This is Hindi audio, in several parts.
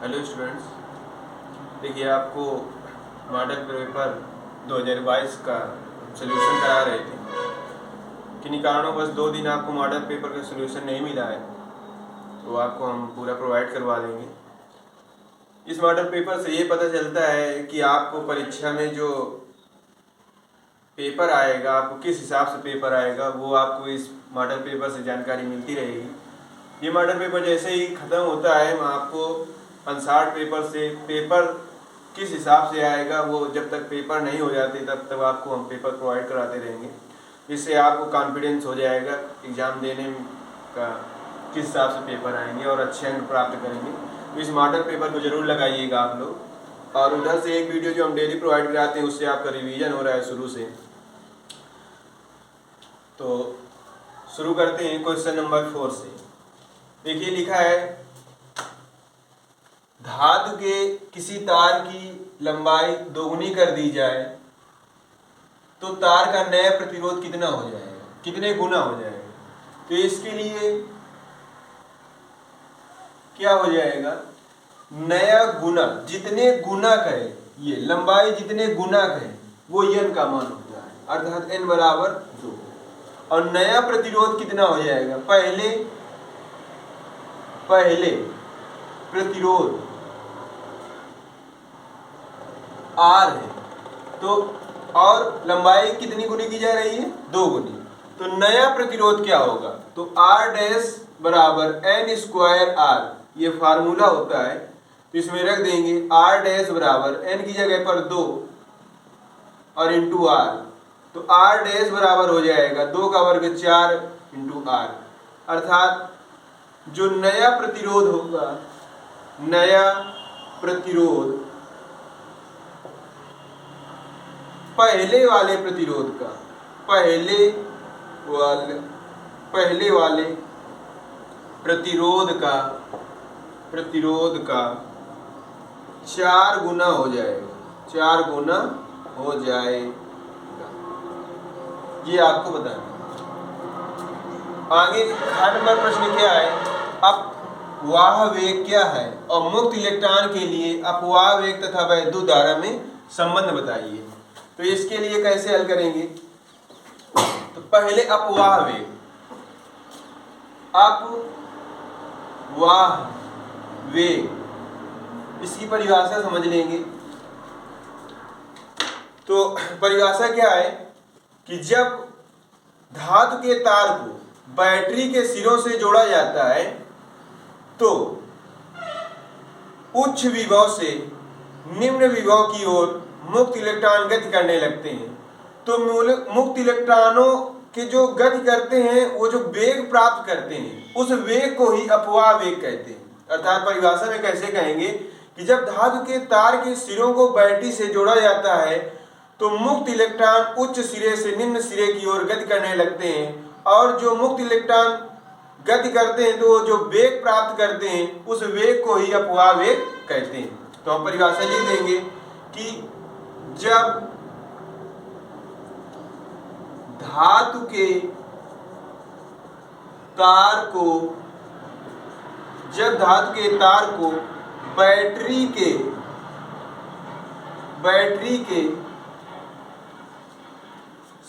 हेलो स्टूडेंट्स, देखिए आपको मॉडल पेपर 2022 का सलूशन करा रहे थे। किन्हीं कारणों 2 दिन आपको मॉडल पेपर का सलूशन नहीं मिला है, तो आपको हम पूरा प्रोवाइड करवा देंगे। इस मॉडल पेपर से ये पता चलता है कि आपको परीक्षा में जो पेपर आएगा, आपको किस हिसाब से पेपर आएगा, वो आपको इस मॉडल पेपर से जानकारी मिलती रहेगी। ये मॉडल पेपर जैसे ही ख़त्म होता है, मैं आपको अनसार्ट पेपर से पेपर किस हिसाब से आएगा, वो जब तक पेपर नहीं हो जाते तब तक आपको हम पेपर प्रोवाइड कराते रहेंगे। इससे आपको कॉन्फिडेंस हो जाएगा एग्ज़ाम देने का, किस हिसाब से पेपर आएंगे और अच्छे अंक प्राप्त करेंगे। तो इस मॉडल पेपर को ज़रूर लगाइएगा आप लोग। और उधर से एक वीडियो जो हम डेली प्रोवाइड कराते हैं, उससे आपका रिवीजन हो रहा है शुरू से। तो शुरू करते हैं क्वेश्चन नंबर 4 से। देखिए लिखा है, धातु के किसी तार की लंबाई दोगुनी कर दी जाए तो तार का नया प्रतिरोध कितना हो जाएगा, कितने गुना हो जाएगा। तो इसके लिए क्या हो जाएगा, नया गुना, जितने गुना कहे, ये लंबाई जितने गुना कहे वो n का मान हो जाए, अर्थात n बराबर 2। और नया प्रतिरोध कितना हो जाएगा, पहले प्रतिरोध R है, तो और लंबाई कितनी गुनी की जा रही है, 2 गुनी। तो नया प्रतिरोध क्या होगा, तो R डैश बराबर n स्क्वायर R, ये फार्मूला होता है। तो इसमें रख देंगे R डैश बराबर n की जगह पर 2 और इंटू R। तो R डैश बराबर हो जाएगा 2 का वर्ग 4 इंटू R, अर्थात जो नया प्रतिरोध होगा, नया प्रतिरोध पहले वाले प्रतिरोध का, पहले वाले प्रतिरोध का 4 गुना हो जाएगा, 4 गुना हो जाएगा। ये आपको बताना। आगे नंबर प्रश्न क्या है, अपवाह वेग क्या है और मुक्त इलेक्ट्रॉन के लिए अपवाह वेग तथा वैद्युत धारा में संबंध बताइए। तो इसके लिए कैसे हल करेंगे, तो पहले अपवाह वेग, इसकी परिभाषा समझ लेंगे। तो परिभाषा क्या है कि जब धातु के तार को बैटरी के सिरों से जोड़ा जाता है तो उच्च विभव से निम्न विभव की ओर मुक्त इलेक्ट्रॉन गति करने लगते हैं। तो मुक्त इलेक्ट्रॉनों के जो गति करते हैं, वो जो वेग प्राप्त करते हैं, उस वेग को ही अपवाह वेग कहते हैं। अर्थात परिभाषा में कैसे कहेंगे कि जब धातु के तार के सिरों को बैटरी से जोड़ा जाता है तो मुक्त इलेक्ट्रॉन उच्च सिरे से निम्न सिरे की ओर गति करने लगते हैं, और जो मुक्त इलेक्ट्रॉन गति करते हैं तो जो वेग प्राप्त करते हैं, उस वेग को ही अपवाह वेग कहते हैं। तो हम परिभाषा लिख देंगे कि जब धातु के तार को बैटरी के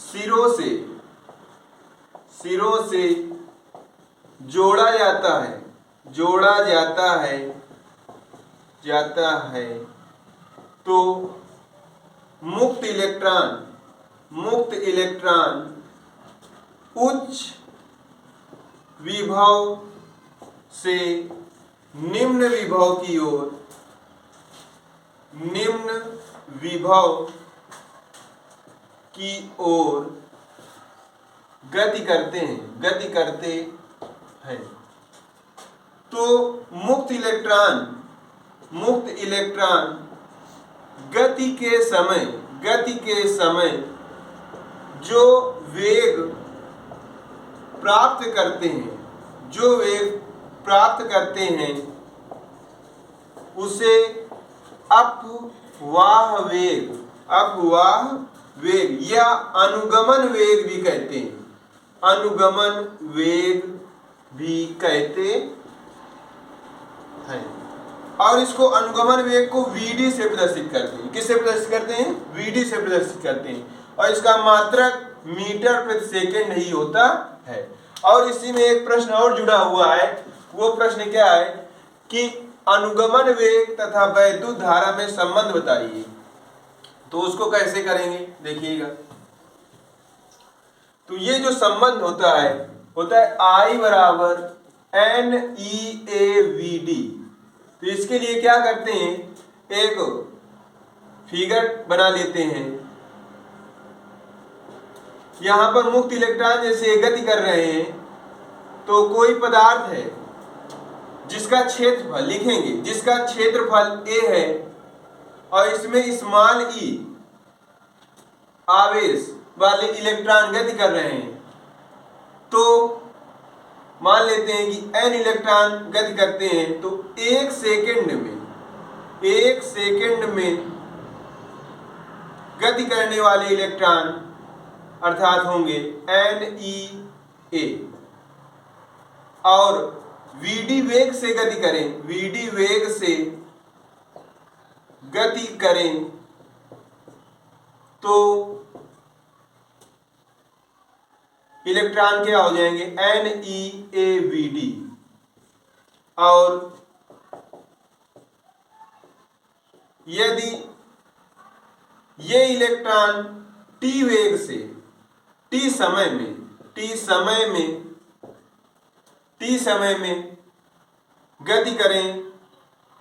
सिरों से जोड़ा जाता है तो मुक्त इलेक्ट्रॉन उच्च विभव से निम्न विभव की ओर गति करते हैं। तो मुक्त इलेक्ट्रॉन गति के समय जो वेग प्राप्त करते हैं उसे अपवाह वेग या अनुगमन वेग भी कहते हैं। अनुगमन वेग भी कहते हैं। और इसको अनुगमन वेग को vd से प्रदर्शित करते हैं। किससे प्रदर्शित करते हैं? vd से प्रदर्शित करते हैं। और इसका मात्रक मीटर प्रति सेकंड ही होता है। और इसी में एक प्रश्न और जुड़ा हुआ है। वो प्रश्न क्या है कि अनुगमन वेग तथा वैद्युत धारा में संबंध बताइए। तो उसको कैसे करेंगे देखिएगा। तो ये जो संबंध होता है I बराबर NEAVD। तो इसके लिए क्या करते हैं, एक फिगर बना लेते हैं। यहां पर मुक्त इलेक्ट्रॉन जैसे गति कर रहे हैं, तो कोई पदार्थ है जिसका क्षेत्रफल लिखेंगे, जिसका क्षेत्रफल a है और इसमें स्मॉल e आवेश वाले इलेक्ट्रॉन गति कर रहे हैं। तो मान लेते हैं कि n इलेक्ट्रॉन गति करते हैं, तो एक सेकंड में गति करने वाले इलेक्ट्रॉन अर्थात होंगे NEA। और vd वेग से गति करें, vd वेग से गति करें तो इलेक्ट्रॉन क्या हो जाएंगे, NEAVD। और यदि ये इलेक्ट्रॉन t वेग से t समय में गति करें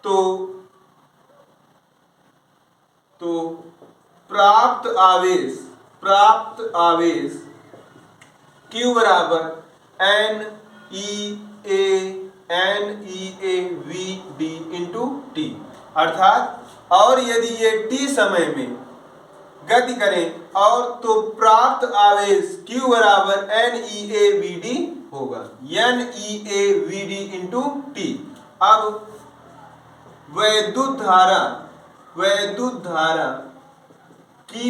तो प्राप्त आवेश Q बराबर NEAVD इंटू T। अर्थात और यदि ये T समय में गति करें और तो प्राप्त आवेश Q बराबर NEAVD होगा, NEAVD इंटू T। अब वैद्युत धारा की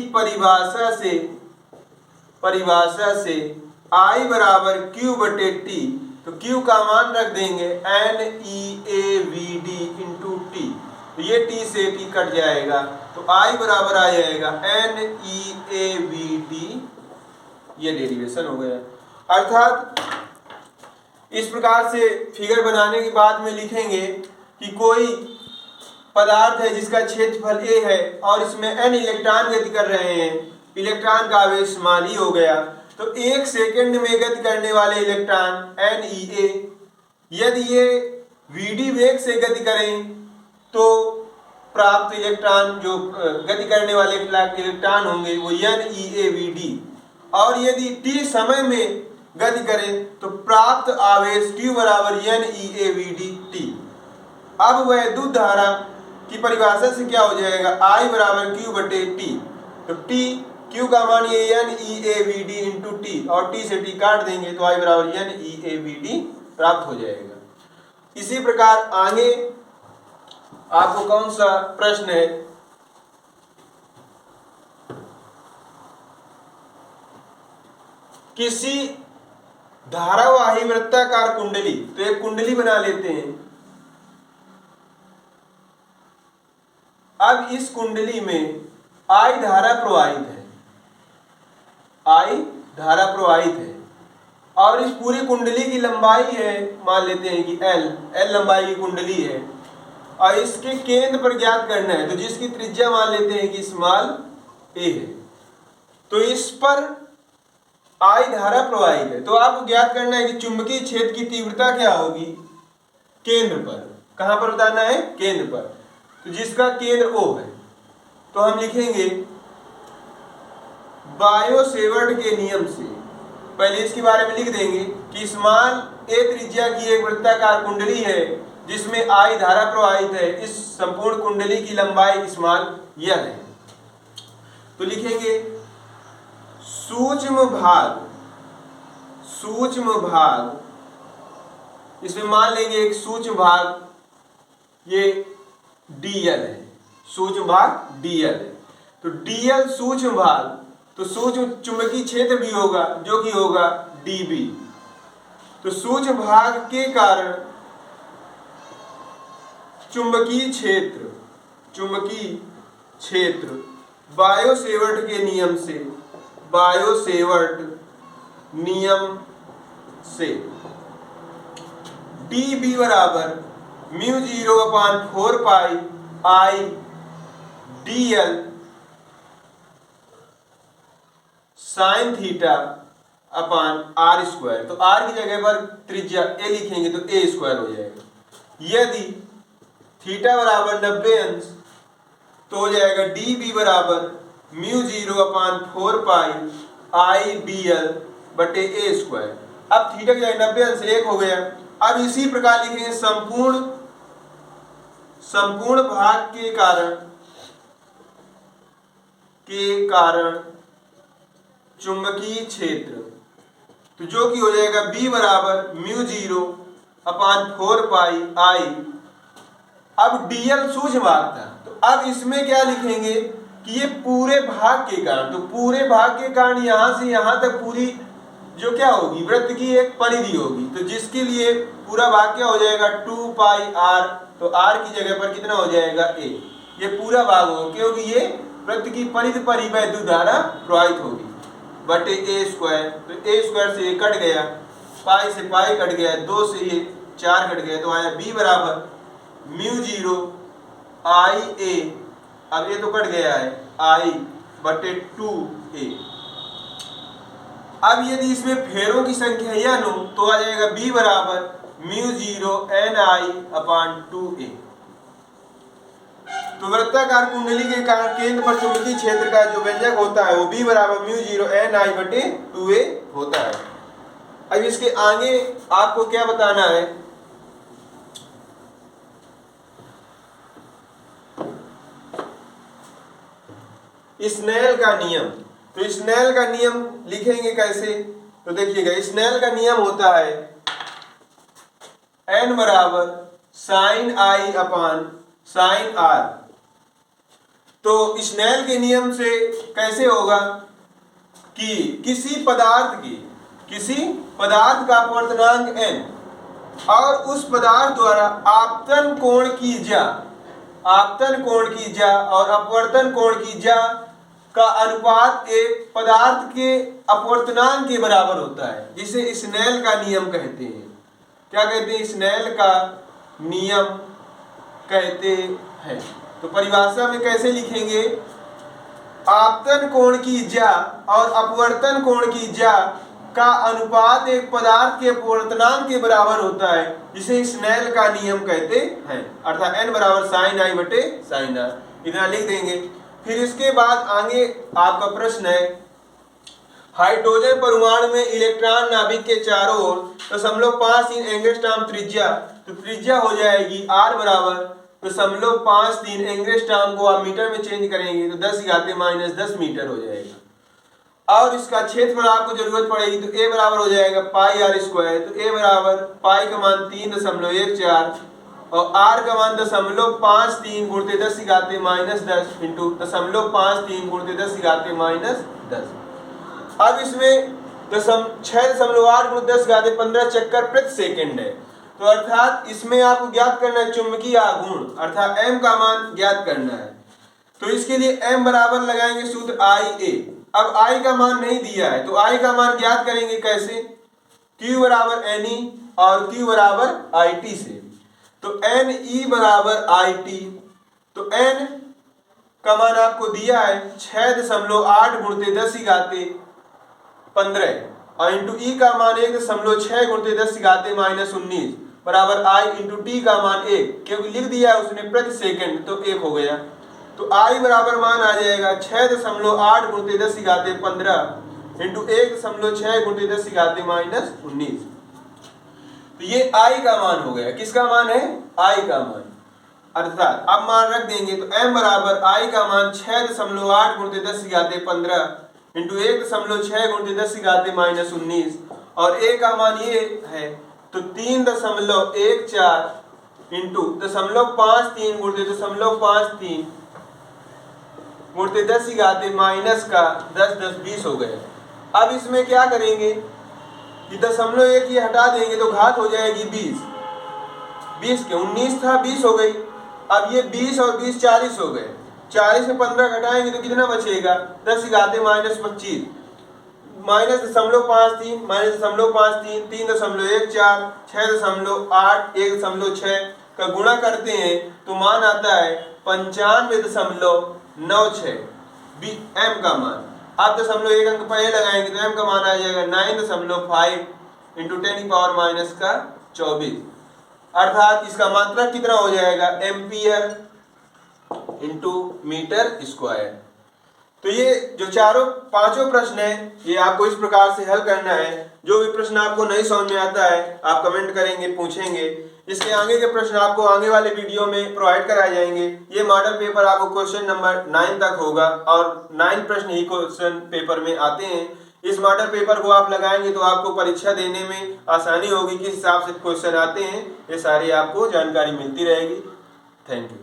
परिभाषा से I बराबर Q बटे T, तो Q का मान रख देंगे NEAVD इंटू T। तो ये T से T कट जाएगा, तो I बराबर आ जाएगा NEAVD। ये डेरिवेशन हो गया। अर्थात इस प्रकार से फिगर बनाने के बाद में लिखेंगे कि कोई पदार्थ है जिसका क्षेत्रफल a है और इसमें n इलेक्ट्रॉन गति कर रहे हैं, इलेक्ट्रॉन का आवेश मान e हो गया। तो एक सेकंड में गति करने वाले इलेक्ट्रॉन NEA, यदि ये vd वेग से गति करें तो प्राप्त इलेक्ट्रॉन जो गति करने वाले इलेक्ट्रॉन होंगे वो NEAVD। और यदि t समय में गति करें तो प्राप्त आवेश Q बराबर NEAVD T। अब वैद्युत धारा की परिभाषा से क्या हो जाएगा, I बराबर Q बटे T। तो T Q का मान ये NEAVD इंटू T और T से T काट देंगे तो I बराबर NEAVD प्राप्त हो जाएगा। इसी प्रकार आगे आपको कौन सा प्रश्न है, किसी धारावाही वृत्ताकार कुंडली, तो एक कुंडली बना लेते हैं। अब इस कुंडली में I धारा प्रवाहित है और इस पूरी कुंडली की लंबाई है, मान लेते हैं कि L लंबाई की कुंडली है और इसके केंद्र पर ज्ञात करना है, तो जिसकी त्रिज्या मान लेते हैं कि स्मॉल a है। तो इस पर I धारा प्रवाहित है, तो आपको ज्ञात करना है कि चुंबकीय क्षेत्र की तीव्रता क्या होगी, केंद्र पर। कहां पर बताना है, केंद्र पर। तो जिसका केंद्र O है, तो हम लिखेंगे बायो-सेवर्ट के नियम से, पहले इसके बारे में लिख देंगे कि स्मॉल a त्रिज्या की एक वृत्ताकार कुंडली है जिसमें I धारा प्रवाहित है। इस संपूर्ण कुंडली की लंबाई स्मॉल l है। तो लिखेंगे सूक्ष्म भाग, इसमें मान लेंगे एक सूक्ष्म भाग ये dl है, सूक्ष्म भाग dl है। तो dl सूक्ष्म भाग, तो सूक्ष्म चुंबकीय क्षेत्र भी होगा जो कि होगा db। तो सूक्ष्म भाग के कारण चुंबकीय क्षेत्र बायो-सेवर्ट के नियम से dB बराबर μ0 अपान 4 पाई I dl sine theta upon r square. तो r की जगह पर त्रिज्या a लिखेंगे तो a स्क्वायर हो जाएगा। यदि थीटा बराबर 90 अंश तो हो जाएगा dB बराबर μ0 अपान 4 पाई I dl बटे a स्क्वायर। अब थीटा की जगह 90 अंश 1 हो गया। अब इसी प्रकार लिखेंगे संपूर्ण भाग के कारण चुंबकीय क्षेत्र, तो जो कि हो जाएगा B बराबर μ0 अपान 4 पाई I। अब dl सूक्ष्म भाग था, तो अब इसमें क्या लिखेंगे कि ये पूरे भाग के कारण, तो पूरे भाग के कारण यहां से यहां तक पूरी जो क्या होगी वृत्त की एक परिधि होगी, तो जिसके लिए पूरा भाग क्या हो जाएगा 2 पाई r। तो r की जगह पर कितना हो जाएगा a, ये पूरा भाग होगा क्योंकि ये वृत्त की परिधि पर ही वैद्युत धारा प्रवाहित होगी बटे a स्क्वायर। तो a स्क्वायर से ये कट गया, पाई से पाई कट गया, 2 से ये 4 कट गया, तो आया b बराबर μ0 I a, अब ये तो कट गया है I बटे 2a। अब यदि इसमें फेरों की संख्या या नो तो आ जाएगा b बराबर μ0 ni अपान 2a। तो वृत्ताकार कुंडली के कारण केंद्र पर चुंबकीय क्षेत्र का जो व्यंजक होता है वो b बराबर μ0 ni बटे 2a होता है। अब इसके आगे आपको क्या बताना है, स्नेल का नियम। तो स्नेल का नियम लिखेंगे कैसे, तो देखिएगा स्नेल का नियम होता है n बराबर sine I upon sine r। तो स्नेल के नियम से कैसे होगा कि किसी पदार्थ का अपवर्तनांक n और उस पदार्थ द्वारा आपतन कोण की जा और अपवर्तन कोण की जा का अनुपात एक पदार्थ के अपवर्तनांक के बराबर होता है, जिसे स्नेल का नियम कहते हैं। क्या कहते हैं, स्नेल का नियम कहते हैं। तो परिभाषा में कैसे लिखेंगे, आपतन कोण की जा और अपवर्तन कोण की जा का अनुपात एक पदार्थ के अपवर्तनांक के बराबर होता है, जिसे स्नेल का नियम कहते हैं। अर्थात n बराबर साइन I बटे साइन r, इतना लिख देंगे। फिर इसके बाद आगे आपका प्रश्न है, हाइड्रोजन परमाणु में इलेक्ट्रॉन नाभिक के चारों ओर 0.53 एंगस्ट्रॉम त्रिज्या, तो त्रिज्या हो जाएगी r बराबर 0.53 एंगस्ट्रॉम को आप मीटर में चेंज करेंगे तो 10⁻⁻10 मीटर हो जाएगा। और इसका क्षेत्रफल आपको जरूरत पड़ेगी तो a बराबर हो जाएगा पाई r स्क्वायर। तो a बराबर पाई का मान 3.14 और r का मान 0.53 गुणित 10⁻−10 इंटू 0.53 गुणित 10⁻−10। अब इसमें 6.8 गुणित 10⁻15 चक्कर प्रति सेकंड है। तो अर्थात इसमें आपको ज्ञात करना है चुंबकीय आघूर्ण, अर्थात m का मान ज्ञात करना है। तो इसके लिए m बराबर लगाएंगे सूत्र IA। अब I का मान नहीं दिया है तो I का मान ज्ञात करेंगे कैसे, Q बराबर NE और Q बराबर IT से। तो NE बराबर IT, तो N का मान आपको दिया है 6.8 गुणित 10⁻15 और इंटू E का मान 1.6 गुणित 10⁻−19 बराबर I इंटू T का मान 1, क्योंकि लिख दिया है उसने प्रति सेकंड तो 1 हो गया। तो I बराबर मान आ जाएगा 6.8 गुणित 10⁻15 इंटू 1.6 गुणित 10⁻−19। तो ये I का मान हो गया। किसका मान है, I का मान। अर्थात अब मान रख देंगे तो m बराबर I का मान 6.8 गुणित 10⁻15 इंटू 1.6 गुणित 10⁻−19 और a का मान ये है तो 3.14 इंटू 0.53 गुणित 0.53 गुणित 10⁻−10 हो गया। अब इसमें क्या करेंगे कि 0.1 ये हटा देंगे तो घात हो जाएगी 20 के 19 था 20 हो गई, अब ये 20 और 20 40 हो गए, 40 में 15 घटाएंगे तो कितना बचेगा, 10 घाते -25, -53, -53, 3.14, 6.8, 1.6 का गुणा करते हैं तो मान आता है 95.96 m का मान। आप 0.1 अंक पहले लगाएंगे तो m का मान आ जाएगा 9.5 इंटू 10⁻24, अर्थात इसका मात्रक कितना हो जाएगा, एम्पियर इंटू मीटर स्क्वायर। तो ये जो पांचों प्रश्न हैं ये आपको इस प्रकार से हल करना है। जो भी प्रश्न आपको नहीं समझ में आता है आप कमेंट करेंगे, पूछेंगे। इसके आगे के प्रश्न आपको आगे वाले वीडियो में प्रोवाइड कराए जाएंगे। ये मॉडल पेपर आपको क्वेश्चन नंबर 9 तक होगा और 9 प्रश्न ही क्वेश्चन पेपर में आते हैं। इस मॉडल पेपर को आप लगाएंगे तो आपको परीक्षा देने में आसानी होगी, किस हिसाब से क्वेश्चन आते हैं ये सारी आपको जानकारी मिलती रहेगी। Thank you.